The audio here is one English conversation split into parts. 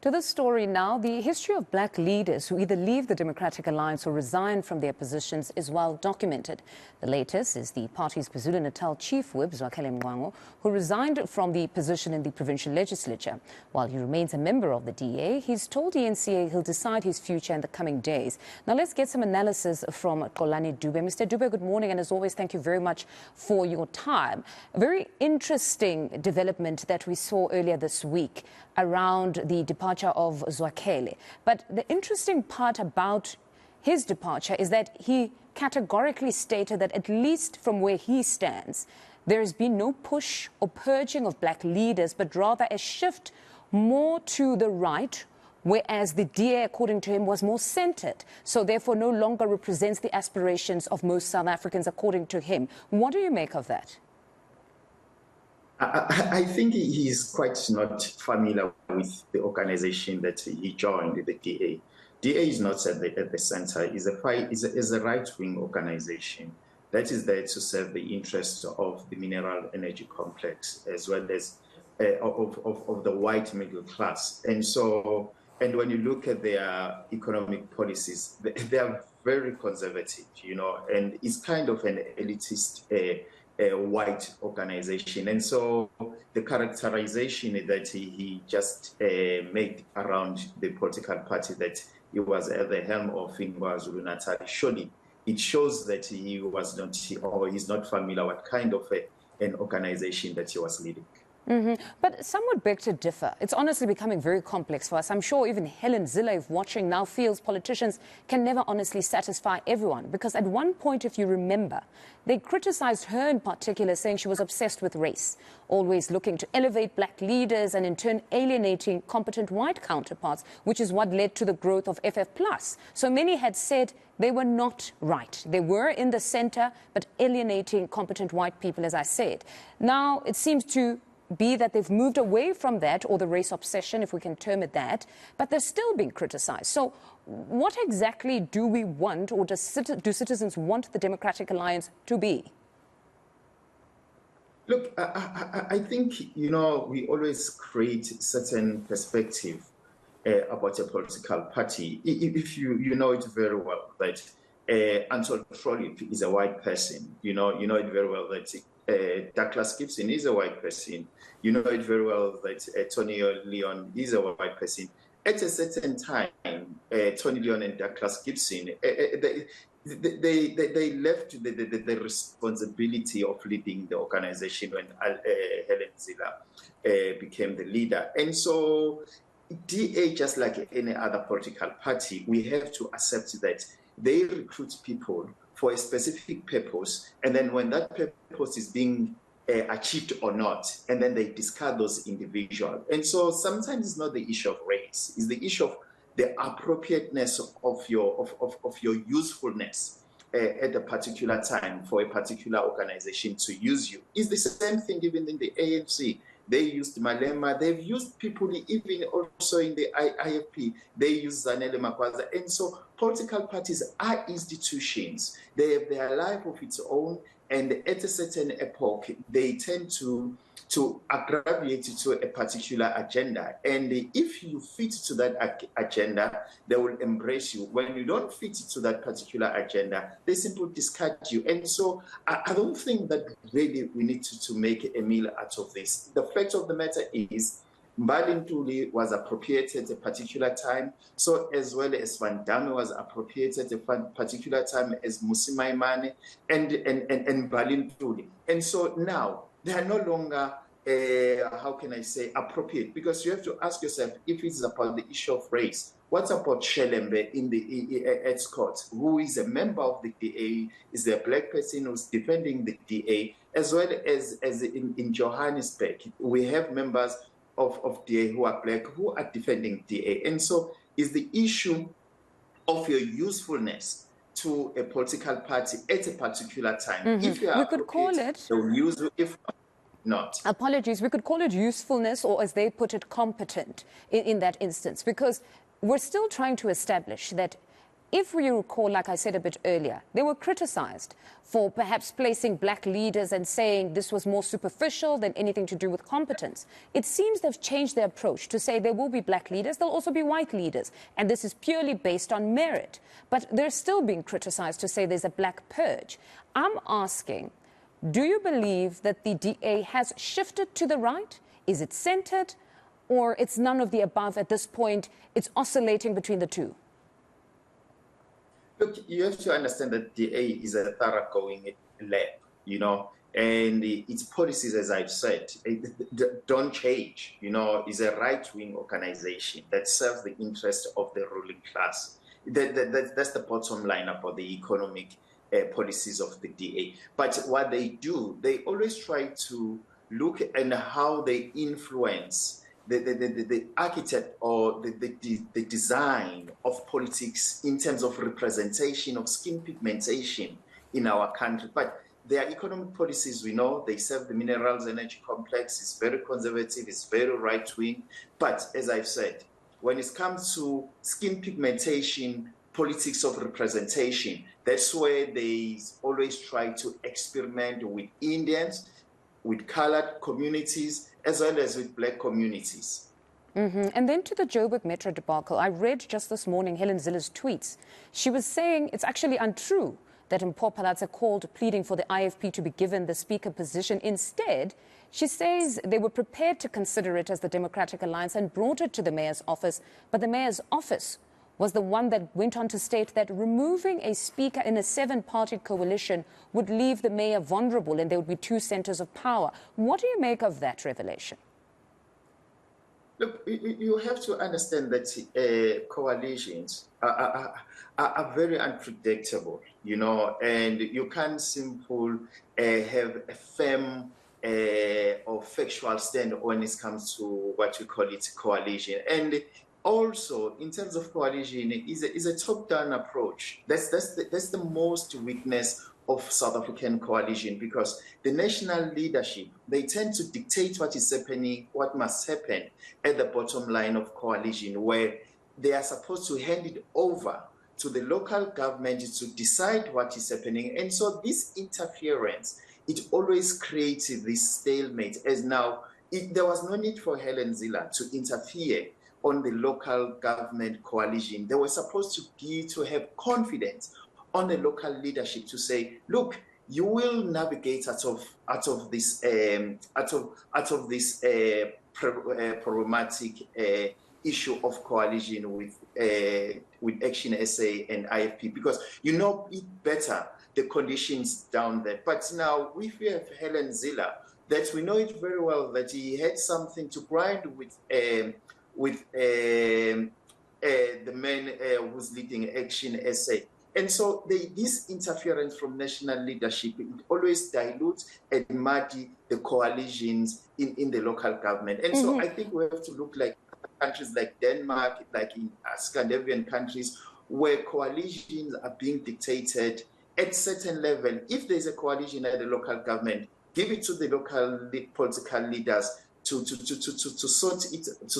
To this story now, the history of black leaders who either leave the Democratic Alliance or resign from their positions is well documented. The latest is the party's KwaZulu-Natal Chief Whip, Zwakele Mncwango, who resigned from the position in the provincial legislature. While he remains a member of the DA, he's told eNCA he'll decide his future in the coming days. Now let's get some analysis from Xolani Dube. Mr. Dube, good morning, and as always, thank you very much for your time. A very interesting development that we saw earlier this week around the departure of Zwakele. But the interesting part about his departure is that he categorically stated that, at least from where he stands, there has been no push or purging of black leaders, but rather a shift more to the right, whereas the DA, according to him, was more centred, so therefore no longer represents the aspirations of most South Africans, according to him. What do you make of that? I think he is quite not familiar with the organization that he joined, the DA. DA is not at the center. It's a right-wing organization that is there to serve the interests of the mineral energy complex as well as of the white middle class. And when you look at their economic policies, they are very conservative, and it's kind of an elitist white organization. And so the characterization that he just made around the political party that he was at the helm of in KwaZulu-Natal, surely it shows that he was not, or he's not familiar what kind of an organization that he was leading. But some would beg to differ. It's honestly becoming very complex for us. I'm sure even Helen Zille, if watching now, feels politicians can never honestly satisfy everyone. Because at one point, if you remember, they criticized her in particular, saying she was obsessed with race, always looking to elevate black leaders and in turn alienating competent white counterparts, which is what led to the growth of FF+. So many had said they were not right. They were in the center, but alienating competent white people, as I said. Now it seems to be that they've moved away from that, or the race obsession, if we can term it that, but they're still being criticized. So what exactly do we want, or do citizens want the Democratic Alliance to be? Look, I think, we always create certain perspective about a political party. If you know it very well that Anton Trollip is a white person, you know it very well that Douglas Gibson is a white person. You know it very well that Tony Leon is a white person. At a certain time, Tony Leon and Douglas Gibson, they left the responsibility of leading the organization when Helen Zille became the leader. And so DA, just like any other political party, we have to accept that they recruit people for a specific purpose, and then when that purpose is being achieved or not, and then they discard those individuals. And so sometimes it's not the issue of race, it's the issue of the appropriateness of your usefulness at a particular time for a particular organization to use you. It's the same thing even in the ANC. They used Malema, they've used people even also in the IFP, they use Zwakele Mncwango. And so political parties are institutions. They have their life of its own, and at a certain epoch, they tend to gravitate to a particular agenda. And if you fit to that agenda, they will embrace you. When you don't fit to that particular agenda, they simply discard you. And so I don't think that really we need to make a meal out of this. The fact of the matter is, Mbali Ntuli was appropriated at a particular time, so as well as Van Damme was appropriated at a particular time as Mmusi Maimane and Mbali Ntuli. And so now they are no longer, how can I say, appropriate, because you have to ask yourself, if it's about the issue of race, what about Shelembe in the Escort, who is a member of the DA, is a black person who's defending the DA, as well as in Johannesburg, we have members of DA who are black, who are defending DA. And so is the issue of your usefulness to a political party at a particular time. If you are, we could call it, if not. Apologies, we could call it usefulness, or as they put it, competent in that instance, because we're still trying to establish that if we recall, like I said a bit earlier, they were criticized for perhaps placing black leaders and saying this was more superficial than anything to do with competence. It seems they've changed their approach to say there will be black leaders, there'll also be white leaders, and this is purely based on merit. But they're still being criticized to say there's a black purge. I'm asking, do you believe that the DA has shifted to the right? Is it centered? Or it's none of the above at this point? It's oscillating between the two? Look, you have to understand that DA is a thoroughgoing lab, and its policies, as I've said, don't change. It's a right-wing organization that serves the interest of the ruling class. That's the bottom line about the economic policies of the DA. But what they do, they always try to look at how they influence the architect or the design of politics in terms of representation of skin pigmentation in our country. But their economic policies, we know, they serve the minerals energy complex. It's very conservative, it's very right-wing. But as I've said, when it comes to skin pigmentation, politics of representation, that's where they always try to experiment with Indians, with colored communities, as well as with black communities. And then to the Joburg Metro debacle, I read just this morning Helen Zilla's tweets. She was saying it's actually untrue that Mpho Phalatse called pleading for the IFP to be given the speaker position. Instead, she says they were prepared to consider it as the Democratic Alliance and brought it to the mayor's office, but the mayor's office was the one that went on to state that removing a speaker in a 7-party coalition would leave the mayor vulnerable and there would be 2 centers of power. What do you make of that revelation? Look, you have to understand that coalitions are very unpredictable, and you can't simply have a firm or factual stand when it comes to what we call it coalition. And also, in terms of coalition, is a top-down approach. That's the most weakness of South African coalition, because the national leadership, they tend to dictate what is happening, what must happen at the bottom line of coalition, where they are supposed to hand it over to the local government to decide what is happening. And so this interference, it always creates this stalemate. As now, there was no need for Helen Zilla to interfere on the local government coalition. They were supposed to have confidence on the local leadership to say, look, you will navigate out of this problematic issue of coalition with Action SA and IFP, because you know it better, the conditions down there. But now if we have Helen Zilla, that we know it very well that he had something to grind with the man who's leading Action SA. And so this interference from national leadership, it always dilutes and muddy the coalitions in the local government. And so I think we have to look like countries like Denmark, like in Scandinavian countries, where coalitions are being dictated at certain level. If there's a coalition at the local government, give it to the local political leaders to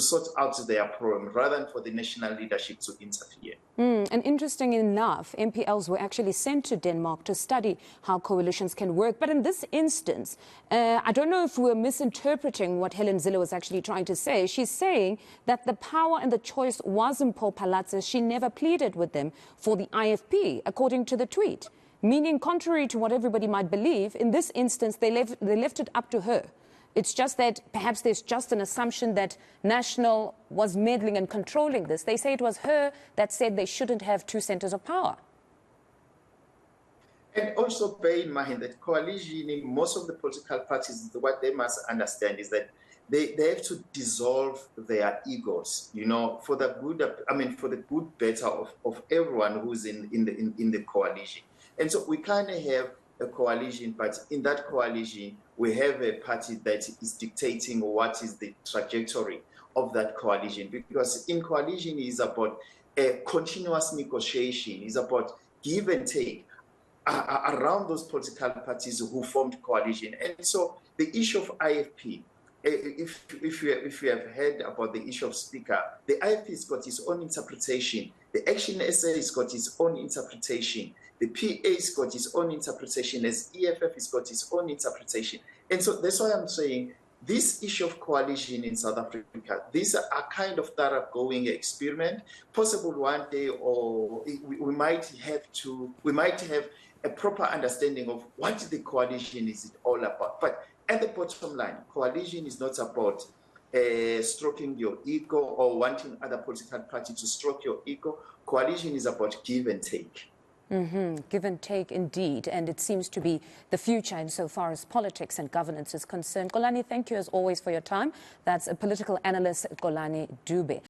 sort out their problem, rather than for the national leadership to interfere. And interesting enough, MPLs were actually sent to Denmark to study how coalitions can work. But in this instance, I don't know if we're misinterpreting what Helen Zille was actually trying to say. She's saying that the power and the choice was Mpho Phalatse. She never pleaded with them for the IFP, according to the tweet. Meaning, contrary to what everybody might believe, in this instance, they left it up to her. It's just that perhaps there's just an assumption that National was meddling and controlling this. They say it was her that said they shouldn't have 2 centers of power. And also bear in mind that coalition in most of the political parties, what they must understand is that they have to dissolve their egos, for the good better of everyone who's in the coalition. And so we kind of have a coalition, but in that coalition, we have a party that is dictating what is the trajectory of that coalition. Because in coalition is about a continuous negotiation, is about give and take around those political parties who formed coalition. And so the issue of IFP if you have heard about the issue of speaker, the IFP's got its own interpretation. The Action SA has got its own interpretation. The PA's got its own interpretation, as EFF has got its own interpretation. And so that's why I'm saying this issue of coalition in South Africa, these are kind of thoroughgoing experiment, possible one day, or we might have a proper understanding of what the coalition is all about. But at the bottom line, coalition is not about stroking your ego or wanting other political parties to stroke your ego. Coalition is about give and take. Give and take, indeed. And it seems to be the future insofar as politics and governance is concerned. Xolani, thank you as always for your time. That's a political analyst, Xolani Dube.